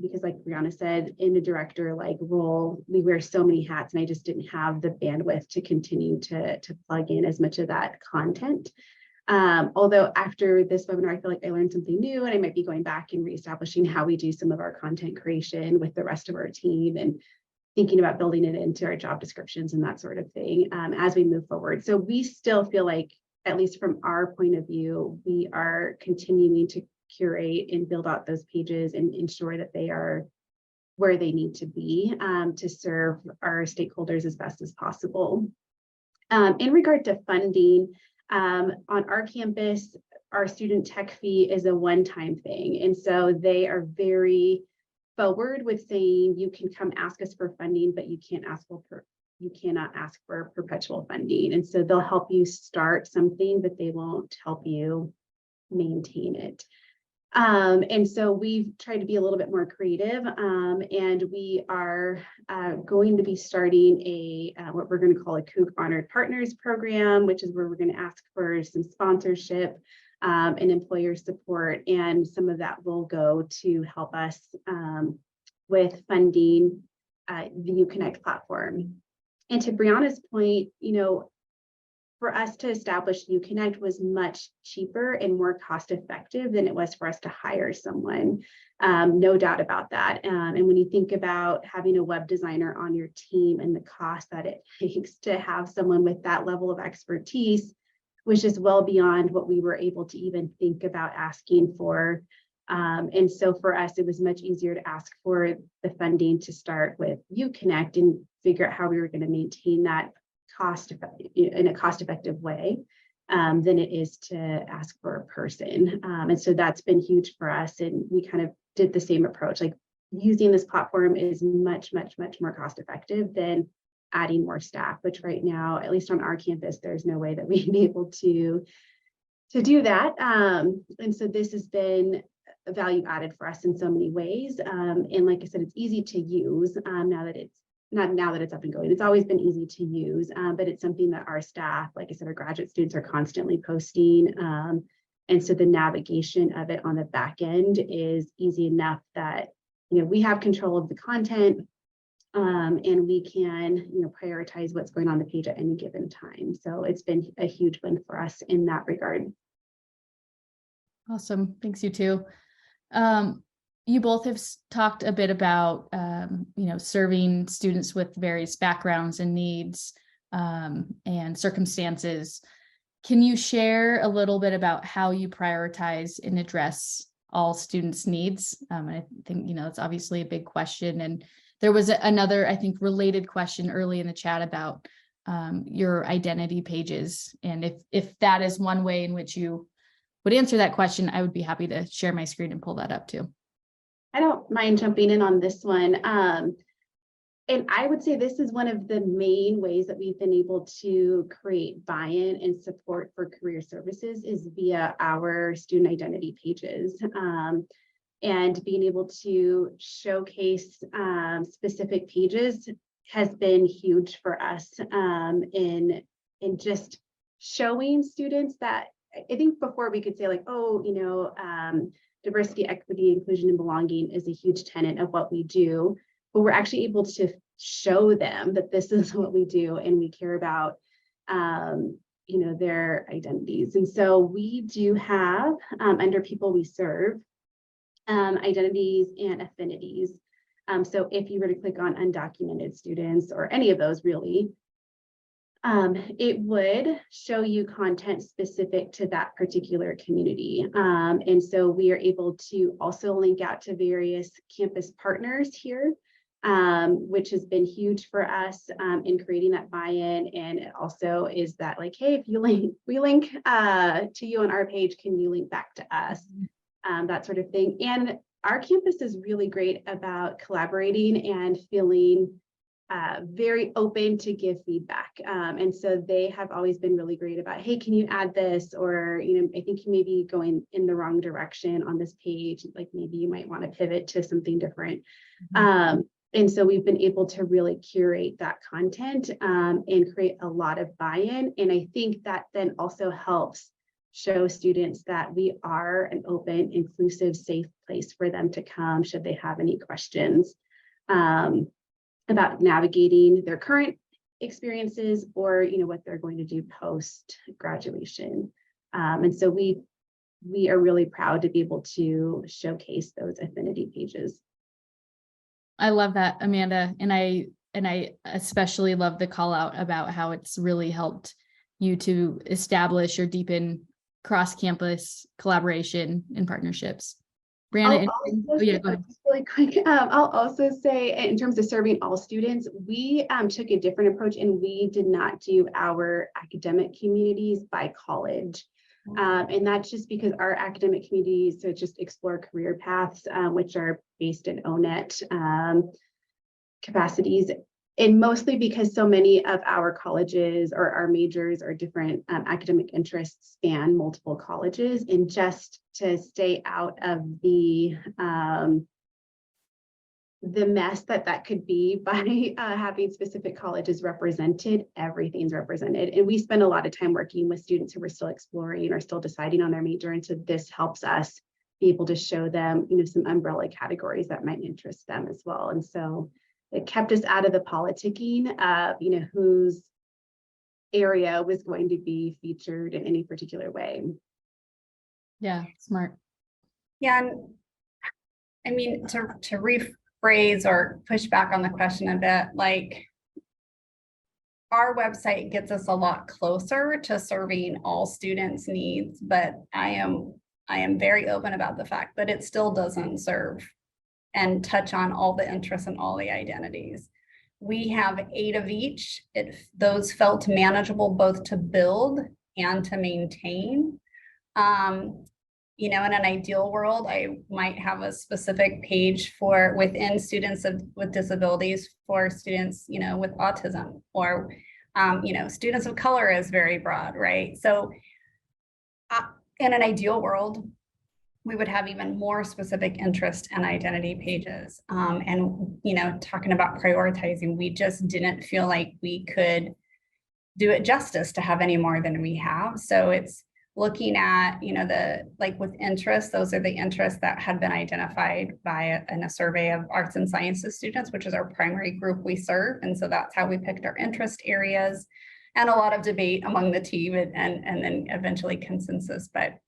because like Briana said, in a director role, we wear so many hats, and I just didn't have the bandwidth to continue to plug in as much of that content. Although after this webinar, I feel like I learned something new, and I might be going back and reestablishing how we do some of our content creation with the rest of our team, and thinking about building it into our job descriptions and that sort of thing, as we move forward. So we still feel like, at least from our point of view, we are continuing to curate and build out those pages and ensure that they are where they need to be, to serve our stakeholders as best as possible. In regard to funding, on our campus, our student tech fee is a one-time thing. And so they are very forward with saying, you can come ask us for funding, but you cannot ask for perpetual funding. And so they'll help you start something, but they won't help you maintain it. And so we've tried to be a little bit more creative, and we are going to be starting what we're going to call a Kook Honored Partners program, which is where we're going to ask for some sponsorship and employer support. And some of that will go to help us with funding the uConnect platform. And to Briana's point, for us to establish uConnect was much cheaper and more cost effective than it was for us to hire someone. No doubt about that. And when you think about having a web designer on your team and the cost that it takes to have someone with that level of expertise, was just well beyond what we were able to even think about asking for. And so for us, it was much easier to ask for the funding to start with uConnect and figure out how we were going to maintain that in a cost-effective way than it is to ask for a person. And so that's been huge for us. And we kind of did the same approach, like using this platform is much, much, much more cost-effective than adding more staff, which right now, at least on our campus, there's no way that we'd be able to do that. And so this has been a value added for us in so many ways. And like I said, it's easy to use now that it's up and going. It's always been easy to use, but it's something that our staff, like I said, our graduate students are constantly posting. And so the navigation of it on the back end is easy enough that, we have control of the content and we can, prioritize what's going on the page at any given time. So it's been a huge win for us in that regard. Awesome. Thanks, you too. You both have talked a bit about, serving students with various backgrounds and needs and circumstances. Can you share a little bit about how you prioritize and address all students' needs? I think, it's obviously a big question. And there was another, I think, related question early in the chat about your identity pages. And if that is one way in which you would answer that question, I would be happy to share my screen and pull that up too. I don't mind jumping in on this one. And I would say this is one of the main ways that we've been able to create buy-in and support for career services is via our student identity pages. And being able to showcase specific pages has been huge for us in just showing students that I think before we could say like, diversity, equity, inclusion, and belonging is a huge tenet of what we do, but we're actually able to show them that this is what we do and we care about, their identities. And so we do have under people we serve, identities and affinities. So if you were to click on undocumented students or any of those really, it would show you content specific to that particular community. And so we are able to also link out to various campus partners here, which has been huge for us in creating that buy-in. And it also is that like, hey, if we link to you on our page, can you link back to us? That sort of thing. And our campus is really great about collaborating and feeling very open to give feedback. And so they have always been really great about, hey, can you add this? Or, I think you may be going in the wrong direction on this page. Like maybe you might want to pivot to something different. Mm-hmm. And so we've been able to really curate that content and create a lot of buy-in. And I think that then also helps show students that we are an open, inclusive, safe place for them to come should they have any questions about navigating their current experiences or what they're going to do post graduation. And so we are really proud to be able to showcase those affinity pages. I love that, Amanda, and I especially love the call out about how it's really helped you to establish or deepen cross-campus collaboration and partnerships. Briana, go ahead. Really quick. I'll also say in terms of serving all students, we took a different approach and we did not do our academic communities by college. And that's just because our academic communities, so just explore career paths, which are based in ONET capacities. And mostly because so many of our colleges or our majors or different academic interests span multiple colleges, and just to stay out of the mess that could be by having specific colleges represented, everything's represented. And we spend a lot of time working with students who are still exploring or still deciding on their major. And so this helps us be able to show them, some umbrella categories that might interest them as well. And so it kept us out of the politicking of, who's area was going to be featured in any particular way. Yeah, smart. Yeah, and I mean, to rephrase or push back on the question a bit, like our website gets us a lot closer to serving all students' needs, but I am very open about the fact that it still doesn't serve and touch on all the interests and all the identities. We have 8 of each. Those felt manageable both to build and to maintain. You know, in an ideal world, I might have a specific page for within students with disabilities for students, you know, with autism, or, you know, students of color is very broad, right? So in an ideal world, we would have even more specific interest and identity pages. And, you know, talking about prioritizing, we just didn't feel like we could do it justice to have any more than we have. So it's looking at, you know, like with interests, those are the interests that had been identified by in a survey of arts and sciences students, which is our primary group we serve. And so that's how we picked our interest areas, and a lot of debate among the team and then eventually consensus. But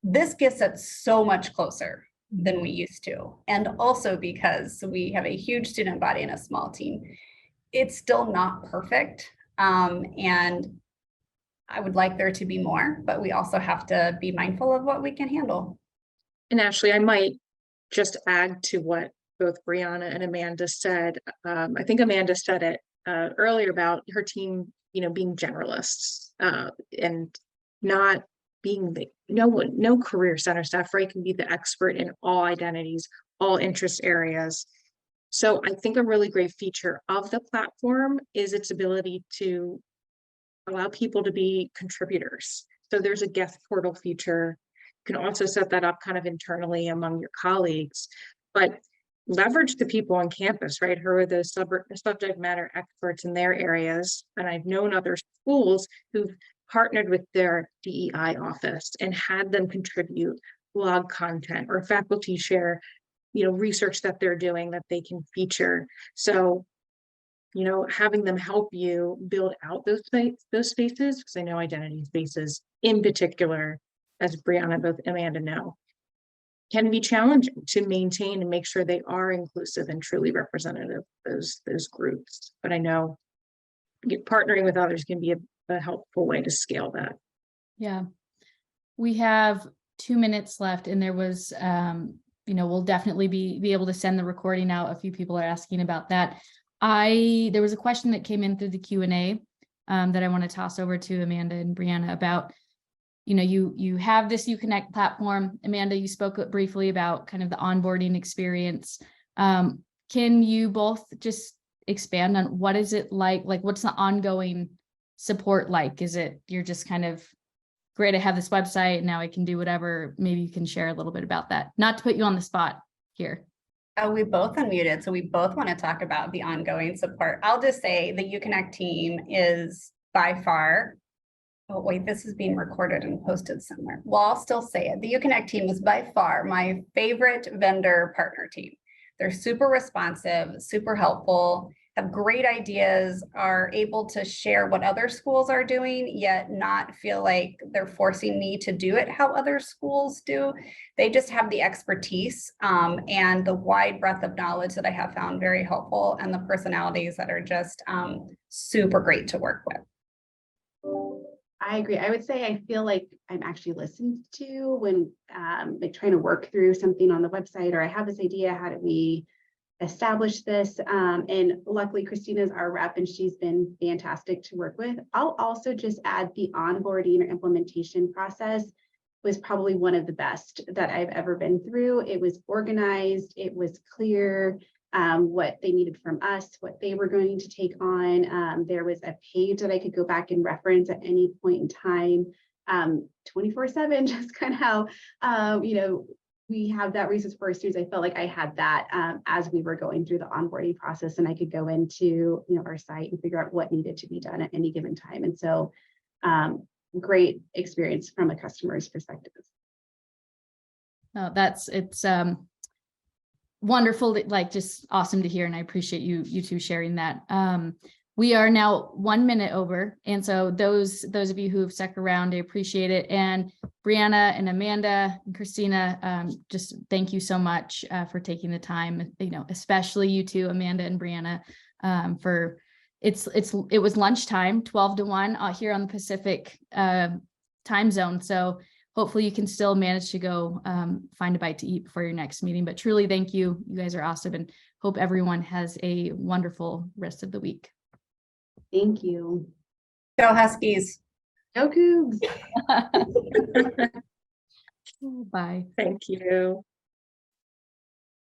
this gets us so much closer than we used to. And also because we have a huge student body and a small team, it's still not perfect. And I would like there to be more, but we also have to be mindful of what we can handle. And Ashley, I might just add to what both Briana and Amanda said. I think Amanda said it earlier about her team, you know, being generalists and not being no career center staff, right, can be the expert in all identities, all interest areas. So I think a really great feature of the platform is its ability to allow people to be contributors. So there's a guest portal feature. You can also set that up kind of internally among your colleagues, but leverage the people on campus, right? Who are those subject matter experts in their areas. And I've known other schools who've partnered with their DEI office and had them contribute blog content or faculty share, you know, research that they're doing that they can feature. So, you know, having them help you build out those spaces, because I know identity spaces in particular, as Briana, both Amanda know, can be challenging to maintain and make sure they are inclusive and truly representative of those groups. But I know partnering with others can be a helpful way to scale that. Yeah. We have 2 minutes left, and there was, you know, we'll definitely be able to send the recording out. A few people are asking about that. There was a question that came in through the Q&A that I want to toss over to Amanda and Briana about, you know, you have this uConnect platform. Amanda, you spoke briefly about kind of the onboarding experience. Can you both just expand on what is it like what's the ongoing support like? Is it you're just kind of, great, I have this website, now I can do whatever? Maybe you can share a little bit about that. Not to put you on the spot here. Oh, we both unmuted, so we both want to talk about the ongoing support. I'll just say the uConnect team is by far, oh wait, this is being recorded and posted somewhere. Well, I'll still say it. The uConnect team is by far my favorite vendor partner team. They're super responsive, super helpful, have great ideas, are able to share what other schools are doing, yet not feel like they're forcing me to do it how other schools do. They just have the expertise and the wide breadth of knowledge that I have found very helpful, and the personalities that are just super great to work with. I agree. I would say I feel like I'm actually listened to when like trying to work through something on the website, or I have this idea, how do we establish this? And luckily Christina's our rep and she's been fantastic to work with. I'll also just add the onboarding or implementation process was probably one of the best that I've ever been through. It was organized, it was clear what they needed from us, what they were going to take on. There was a page that I could go back and reference at any point in time, 24/7, just kind of how, you know, we have that resource for our students. I felt like I had that as we were going through the onboarding process, and I could go into, you know, our site and figure out what needed to be done at any given time. And so great experience from a customer's perspective. Oh, it's wonderful, like just awesome to hear. And I appreciate you two sharing that. We are now 1 minute over. And so those of you who've stuck around, I appreciate it. And Briana and Amanda and Christina, just thank you so much for taking the time, especially you two, Amanda and Briana, for it was lunchtime, 12 to 1 here on the Pacific time zone. So hopefully you can still manage to go find a bite to eat before your next meeting. But truly, thank you. You guys are awesome, and hope everyone has a wonderful rest of the week. Thank you. Go Huskies. Go Cougs. Bye. Thank you.